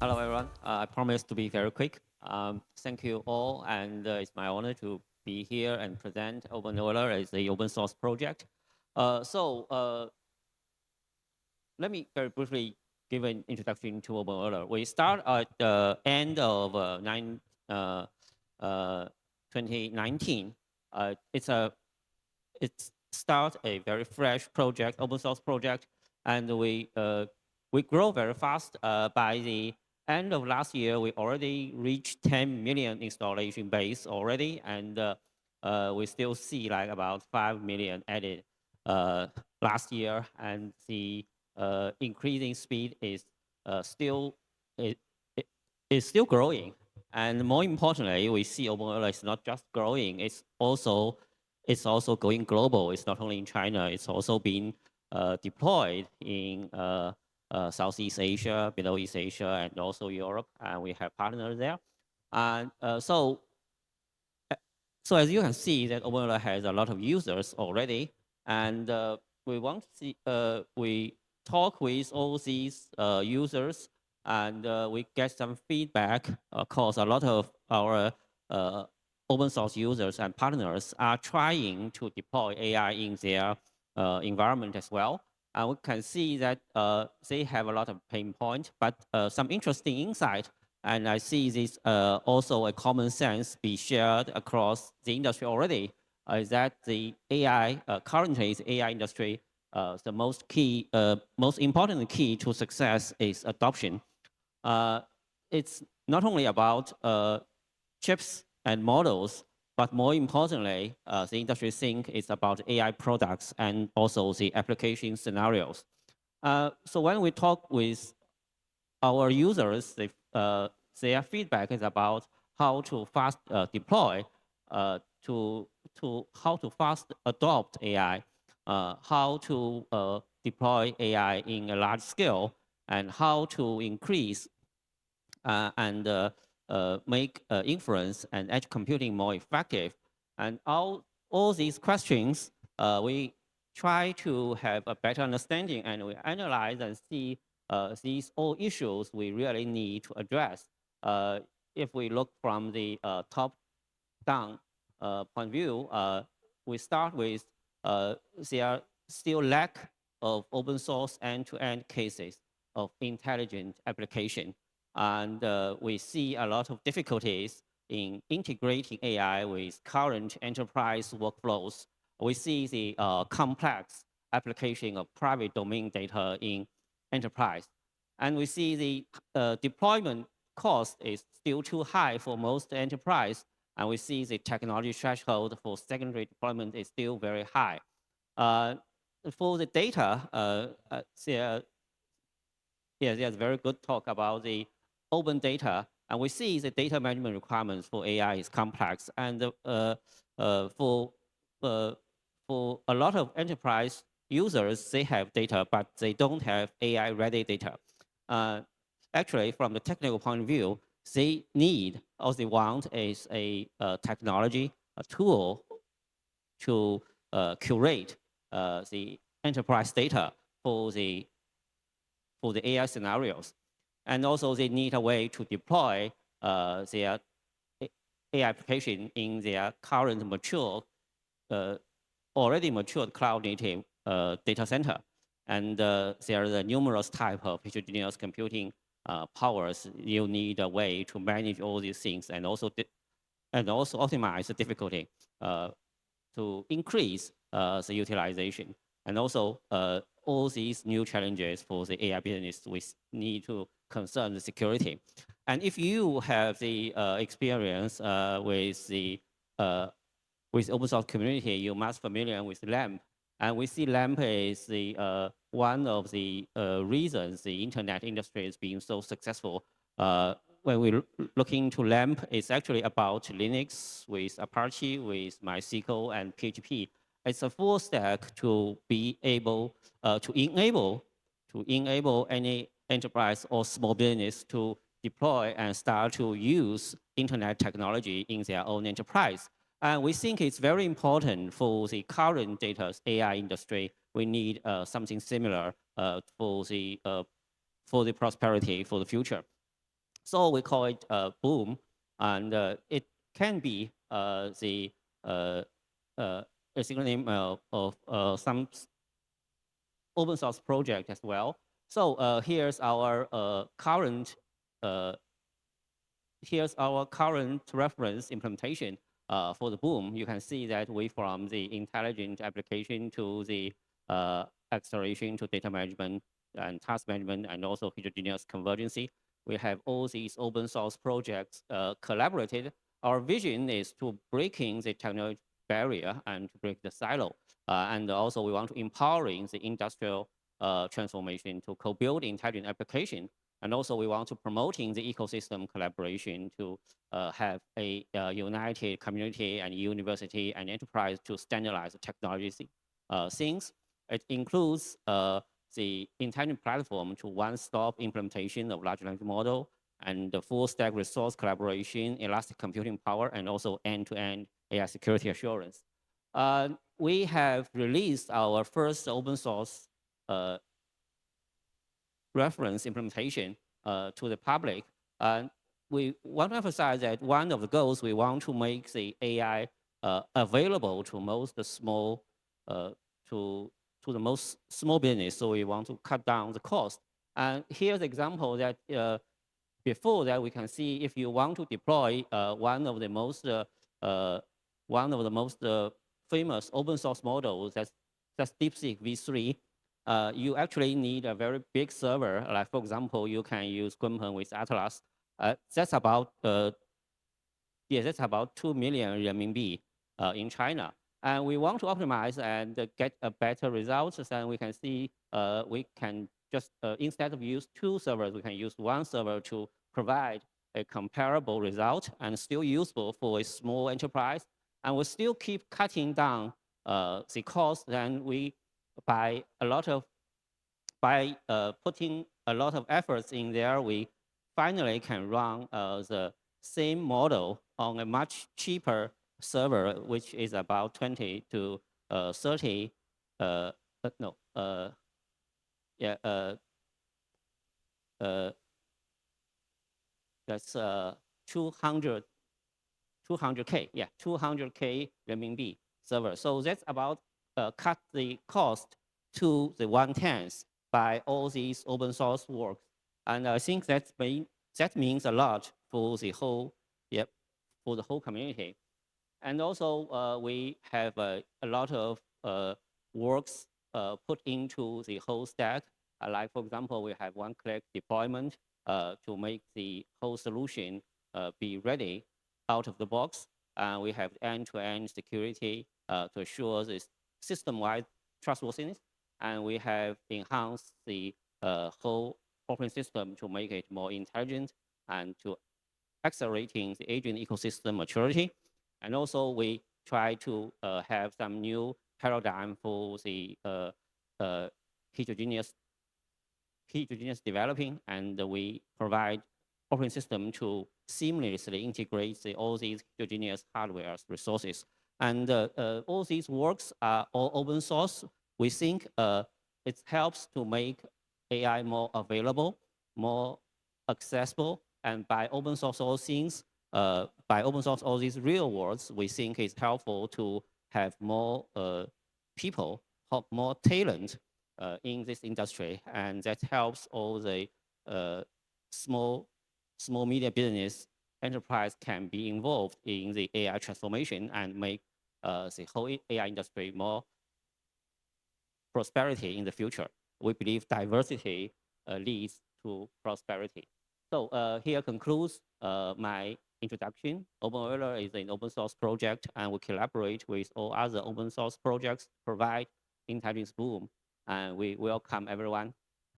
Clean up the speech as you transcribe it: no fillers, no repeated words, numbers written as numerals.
Hello, everyone. I promise to be very quick. Thank you all, and it's my honor to be here and present openEuler as the open source project. Let me very briefly give an introduction to openEuler. We start at the end of 2019. It starts a very fresh project, open source project, and we grow very fast. By the end of last year, we already reached 10 million installation base already, and we still see like about 5 million added last year, and the increasing speed is still it, it is still growing. And more importantly, we see openEuler is not just growing; it's also going global. It's not only in China; it's also being deployed in Southeast Asia, Middle East Asia, and also Europe. And we have partners there. And so as you can see, that openEuler has a lot of users already, and we want to see we talk with all these users, and we get some feedback. Of course, a lot of our open source users and partners are trying to deploy AI in their environment as well. And we can see that they have a lot of pain points, but some interesting insight. And I see this also a common sense be shared across the industry already, is that the AI, currently the AI industry, the most important key to success is adoption. It's not only about chips and models, but more importantly, the industry think it's about AI products and also the application scenarios. So when we talk with our users, their feedback is about how to fast deploy, to how to fast adopt AI, how to deploy AI in a large scale, and how to increase and make inference and edge computing more effective. And all these questions, we try to have a better understanding, and we analyze and see these all issues we really need to address. If we look from the top-down point of view, we start with there still lack of open source end-to-end cases of intelligent application. And we see a lot of difficulties in integrating AI with current enterprise workflows. We see the complex application of private domain data in enterprise. And we see the deployment cost is still too high for most enterprise. And we see the technology threshold for secondary deployment is still very high. For the data, there's very good talk about the open data, and we see the data management requirements for AI is complex. And for a lot of enterprise users, they have data, but they don't have AI-ready data. Actually, from the technical point of view, they need, or they want, is a technology, a tool to curate the enterprise data for the AI scenarios. And also they need a way to deploy their AI application in their current mature, already matured cloud native data center. And there are numerous type of heterogeneous computing powers. You need a way to manage all these things and also optimize the difficulty to increase the utilization. And also all these new challenges for the AI business, we need to concern the security. And if you have the experience with open source community, you must familiar with LAMP. And we see LAMP is the one of the reasons the internet industry is being so successful. When we look into LAMP, it's actually about Linux with Apache, with MySQL and PHP. It's a full stack to be able to enable any enterprise or small business to deploy and start to use internet technology in their own enterprise. And we think it's very important for the current data AI industry. We need something similar for the prosperity for the future. So we call it BooM, and it can be the uh, a synonym of some open source project as well. So here's our uh, current reference implementation for the BOOM. You can see that we from the intelligent application to the acceleration to data management and task management and also heterogeneous convergency. We have all these open source projects collaborated. Our vision is to breaking the technology barrier and to break the silo. And also we want to empowering the industrial transformation to co-build intelligent application, and also we want to promoting the ecosystem collaboration to have a united community and university and enterprise to standardize the technology things. It includes the intelligent platform to one-stop implementation of large language model and the full stack resource collaboration, elastic computing power, and also end-to-end AI security assurance. We have released our first open source reference implementation to the public. And we want to emphasize that one of the goals, we want to make the AI available to most small, to, to the most small business. So we want to cut down the cost. And here's the example that before that we can see if you want to deploy uh, one of the most famous open source models, that's DeepSeek V3. You actually need a very big server. Like for example, you can use Kunpeng with Atlas. That's about that's about 2 million renminbi in China. And we want to optimize and get a better results. Then we can see we can just, instead of use two servers, we can use one server to provide a comparable result and still useful for a small enterprise. And we still keep cutting down the cost. Then we, by a lot of by putting a lot of efforts in there, we finally can run the same model on a much cheaper server, which is about 20 to 30, no, yeah, uh, that's 200, 200K, yeah, 200K renminbi server. So that's about cut the cost to the 1/10 by all these open source works. And I think that means a lot for the whole, yep, for the whole community. And also, we have a lot of works put into the whole stack. Like, for example, we have one-click deployment to make the whole solution be ready out of the box. We have end-to-end security to assure this system-wide trustworthiness. And we have enhanced the whole operating system to make it more intelligent and to accelerating the agent ecosystem maturity. And also we try to have some new paradigm for the uh, heterogeneous developing, and we provide operating system to seamlessly integrate all these heterogeneous hardware resources. And all these works are all open source. We think it helps to make AI more available, more accessible, and by open source all things, by open source all these real worlds, we think it's helpful to have more people, more talent in this industry, and that helps all the uh, small media business enterprise can be involved in the AI transformation and make the whole AI industry more prosperity in the future. We believe diversity leads to prosperity. So here concludes my introduction. openEuler is an open source project, and we collaborate with all other open source projects, provide intelligence BOOM, and we welcome everyone